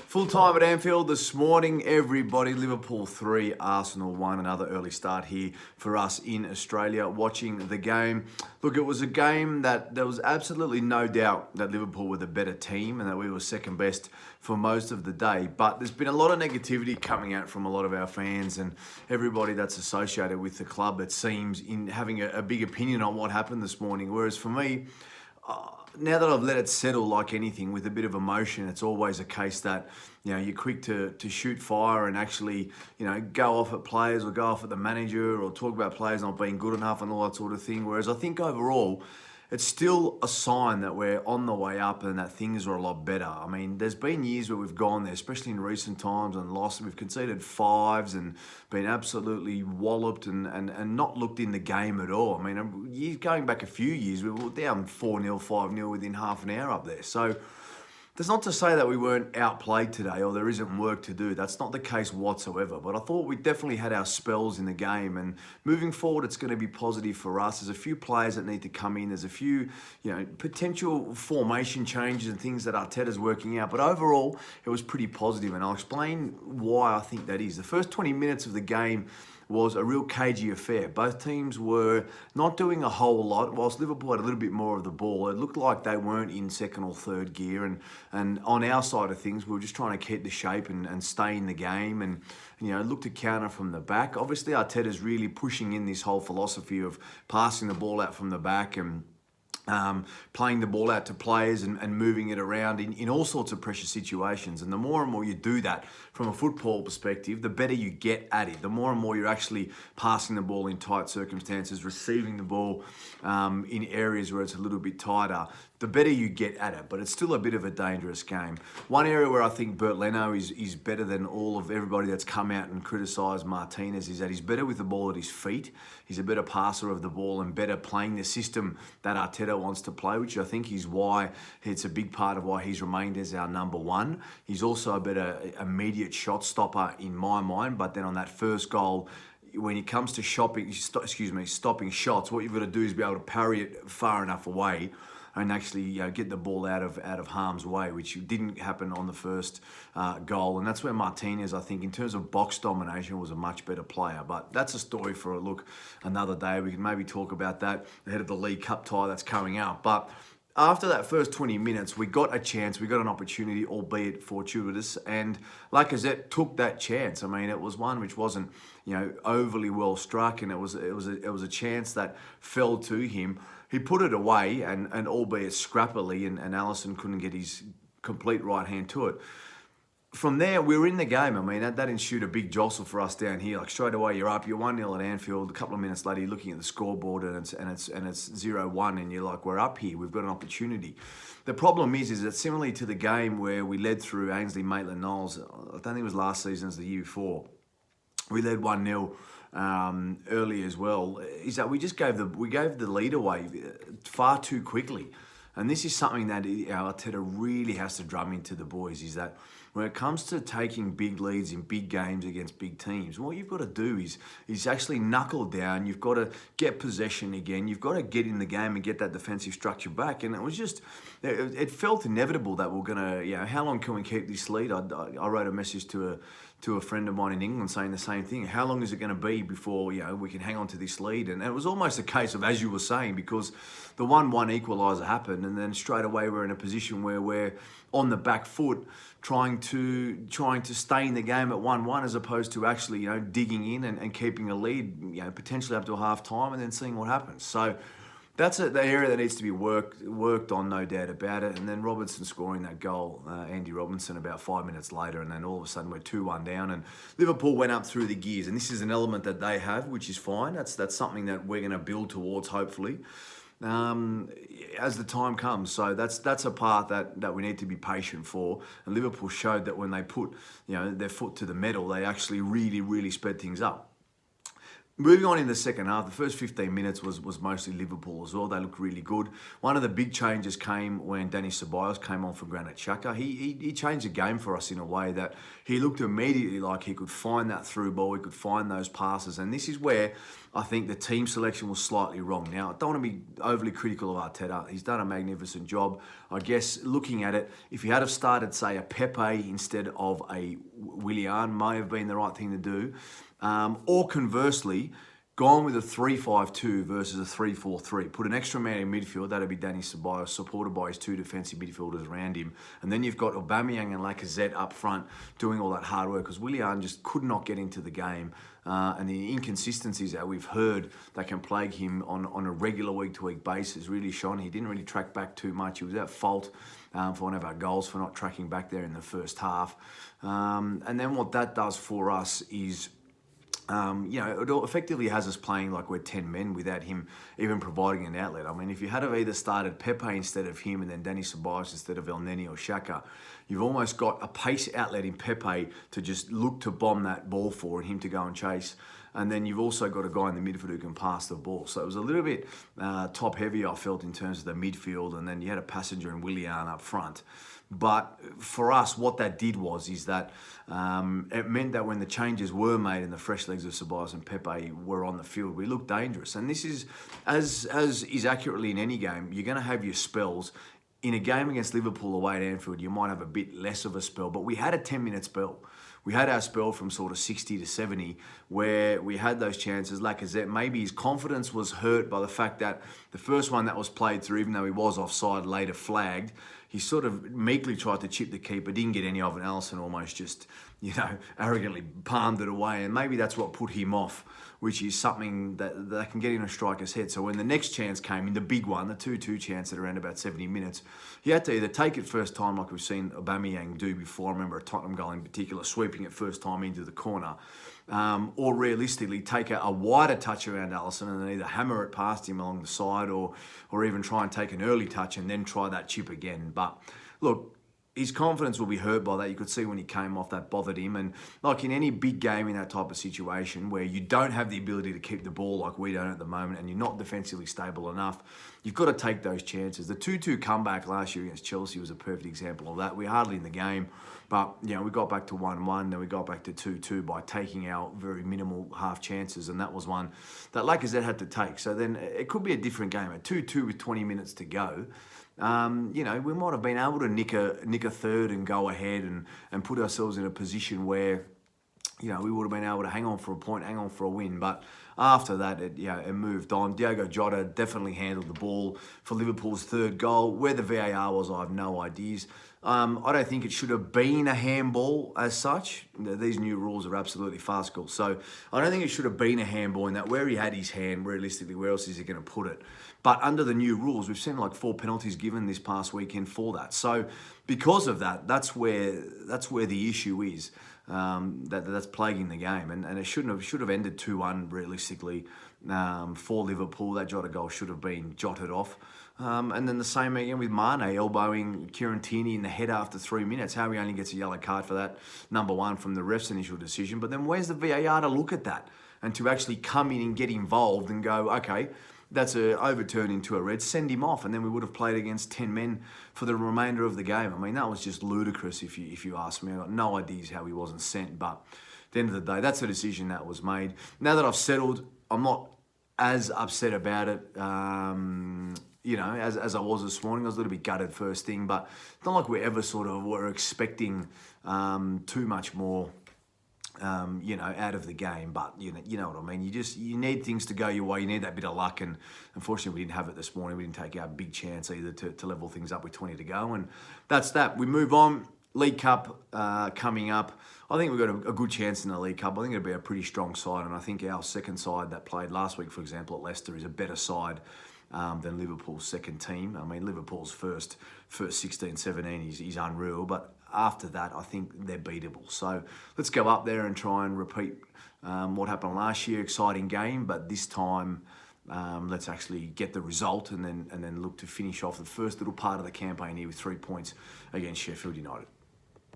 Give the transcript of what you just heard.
Full time at Anfield this morning, everybody. Liverpool 3, Arsenal 1. Another early start here for us in Australia watching the game. Look, it was a game that there was absolutely no doubt that Liverpool were the better team and that we were second best for most of the day. But there's been a lot of negativity coming out from a lot of our fans and everybody that's associated with the club, it seems, in having a big opinion on what happened this morning. Whereas for me, now that I've let it settle like anything with a bit of emotion, it's always a case that, you're quick to shoot fire and actually, go off at players or go off at the manager or talk about players not being good enough and all that sort of thing. Whereas I think overall, it's still a sign that we're on the way up and that things are a lot better. I mean, there's been years where we've gone there, especially in recent times, and lost. We've conceded fives and been absolutely walloped and not looked in the game at all. I mean, going back a few years, we were down 4-0, 5-0 within half an hour up there. So that's not to say that we weren't outplayed today or there isn't work to do. That's not the case whatsoever. But I thought we definitely had our spells in the game. And moving forward, it's going to be positive for us. There's a few players that need to come in. There's a few, potential formation changes and things that Arteta's working out. But overall, it was pretty positive. And I'll explain why I think that is. The first 20 minutes of the game was a real cagey affair. Both teams were not doing a whole lot. Whilst Liverpool had a little bit more of the ball, it looked like they weren't in second or third gear. And on our side of things, we were just trying to keep the shape and stay in the game and look to counter from the back. Obviously, Arteta's really pushing in this whole philosophy of passing the ball out from the back and playing the ball out to players and moving it around in all sorts of pressure situations. And the more and more you do that from a football perspective, the better you get at it. The more and more you're actually passing the ball in tight circumstances, receiving the ball in areas where it's a little bit tighter, the better you get at it. But it's still a bit of a dangerous game. One area where I think Bert Leno is better than all of everybody that's come out and criticised Martinez is that he's better with the ball at his feet. He's a better passer of the ball and better playing the system that Arteta wants to play, which I think is why it's a big part of why he's remained as our number one. He's also a better immediate shot stopper in my mind. But then on that first goal, when it comes to stopping shots, what you've got to do is be able to parry it far enough away and actually get the ball out of harm's way, which didn't happen on the first goal. And that's where Martinez, I think, in terms of box domination, was a much better player. But that's a story for another day. We can maybe talk about that ahead of the League Cup tie that's coming out. But after that first 20 minutes, we got a chance, we got an opportunity, albeit fortuitous, and Lacazette took that chance. I mean, it was one which wasn't, overly well struck, and it was a chance that fell to him. He put it away, and albeit scrappily, and Alisson couldn't get his complete right hand to it. From there, we were in the game. I mean, that ensued a big jostle for us down here. Like, straight away, you're up. You're 1-0 at Anfield. A couple of minutes later, you're looking at the scoreboard and it's 0-1, and you're like, we're up here. We've got an opportunity. The problem is that similarly to the game where we led through Ainsley Maitland-Niles, I don't think it was last season, it was the year before, we led 1-0 early as well, is that we just gave the lead away far too quickly. And this is something that Arteta really has to drum into the boys, is that when it comes to taking big leads in big games against big teams, what you've got to do is actually knuckle down. You've got to get possession again. You've got to get in the game and get that defensive structure back. And it was just, it felt inevitable that we're going to, how long can we keep this lead? I wrote a message to a friend of mine in England saying the same thing. How long is it going to be before we can hang on to this lead? And it was almost a case of, as you were saying, because the 1-1 equaliser happened, and then straight away we're in a position where we're on the back foot, trying to stay in the game at 1-1 as opposed to actually digging in and keeping a lead, potentially up to a half time and then seeing what happens. So that's the area that needs to be worked on, no doubt about it. And then Robinson scoring that goal, Andy Robinson, about 5 minutes later, and then all of a sudden we're 2-1 down, and Liverpool went up through the gears. And this is an element that they have, which is fine. That's something that we're going to build towards, hopefully, as the time comes. So that's a part that we need to be patient for. And Liverpool showed that when they put their foot to the metal, they actually really, really sped things up. Moving on in the second half, the first 15 minutes was mostly Liverpool as well. They looked really good. One of the big changes came when Danny Ceballos came on for Granit Xhaka. He changed the game for us in a way that he looked immediately like he could find that through ball, he could find those passes. And this is where I think the team selection was slightly wrong. Now, I don't want to be overly critical of Arteta. He's done a magnificent job. I guess looking at it, if he had have started, say, a Pepe instead of a Willian, may have been the right thing to do. Or conversely, gone with a 3-5-2 versus a 3-4-3. Put an extra man in midfield, that'd be Danny Ceballos, supported by his two defensive midfielders around him. And then you've got Aubameyang and Lacazette up front doing all that hard work, because Willian just could not get into the game. And the inconsistencies that we've heard that can plague him on a regular week-to-week basis really shone. He didn't really track back too much. He was at fault for one of our goals for not tracking back there in the first half. And then what that does for us is, it effectively has us playing like we're 10 men without him even providing an outlet. I mean, if you had have either started Pepe instead of him and then Danny Ceballos instead of Elneny or Xhaka, you've almost got a pace outlet in Pepe to just look to bomb that ball for and him to go and chase. And then you've also got a guy in the midfield who can pass the ball. So it was a little bit top heavy, I felt, in terms of the midfield. And then you had a Passenger and Willian up front. But for us, what that did is that it meant that when the changes were made and the fresh legs of Ceballos and Pepe were on the field, we looked dangerous. And this is, as is accurately in any game, you're going to have your spells. In a game against Liverpool away at Anfield, you might have a bit less of a spell, but we had a 10-minute spell. We had our spell from sort of 60 to 70 where we had those chances. Lacazette, maybe his confidence was hurt by the fact that the first one that was played through, even though he was offside, later flagged, he sort of meekly tried to chip the keeper, didn't get any of it, and Alisson almost just, arrogantly palmed it away. And maybe that's what put him off, which is something that can get in a striker's head. So when the next chance came in, the big one, the 2-2 chance at around about 70 minutes, he had to either take it first time like we've seen Aubameyang do before. I remember a Tottenham goal in particular, sweeping it first time into the corner, or realistically take a wider touch around Alisson and then either hammer it past him along the side or even try and take an early touch and then try that chip again. But look, his confidence will be hurt by that. You could see when he came off, that bothered him. And like in any big game in that type of situation where you don't have the ability to keep the ball like we don't at the moment and you're not defensively stable enough, you've got to take those chances. The 2-2 comeback last year against Chelsea was a perfect example of that. We're hardly in the game, but we got back to 1-1, then we got back to 2-2 by taking our very minimal half chances, and that was one that Lacazette had to take. So then it could be a different game. At 2-2 with 20 minutes to go, we might have been able to nick a third and go ahead and put ourselves in a position where, we would have been able to hang on for a point, hang on for a win. But after that, it moved on. Diogo Jota definitely handled the ball for Liverpool's third goal. Where the VAR was, I have no ideas. I don't think it should have been a handball as such. These new rules are absolutely farcical. So I don't think it should have been a handball in that where he had his hand, realistically, where else is he going to put it? But under the new rules, we've seen like 4 penalties given this past weekend for that. So because of that, that's where the issue is. That's plaguing the game, and it should have ended 2-1 realistically for Liverpool. That Jota goal should have been jotted off. And then the same again with Mane elbowing Kieran Tierney in the head after 3 minutes. How he only gets a yellow card for that, number one, from the ref's initial decision. But then where's the VAR to look at that and to actually come in and get involved and go, okay, that's a overturn into a red, send him off, and then we would have played against 10 men for the remainder of the game. I mean, that was just ludicrous if you ask me. I've got no ideas how he wasn't sent, but at the end of the day, that's a decision that was made. Now that I've settled, I'm not as upset about it, as I was this morning. I was a little bit gutted first thing, but it's not like we ever sort of were expecting too much more out of the game. But you know what I mean. You need things to go your way. You need that bit of luck, and unfortunately we didn't have it this morning. We didn't take our big chance either to level things up with 20 to go, and that's that. We move on. League Cup coming up. I think we've got a good chance in the League Cup. I think it'll be a pretty strong side, and I think our second side that played last week, for example, at Leicester, is a better side than Liverpool's second team. I mean, Liverpool's first 16, 17 is unreal, but after that, I think they're beatable. So let's go up there and try and repeat what happened last year. Exciting game, but this time let's actually get the result and then look to finish off the first little part of the campaign here with 3 points against Sheffield United.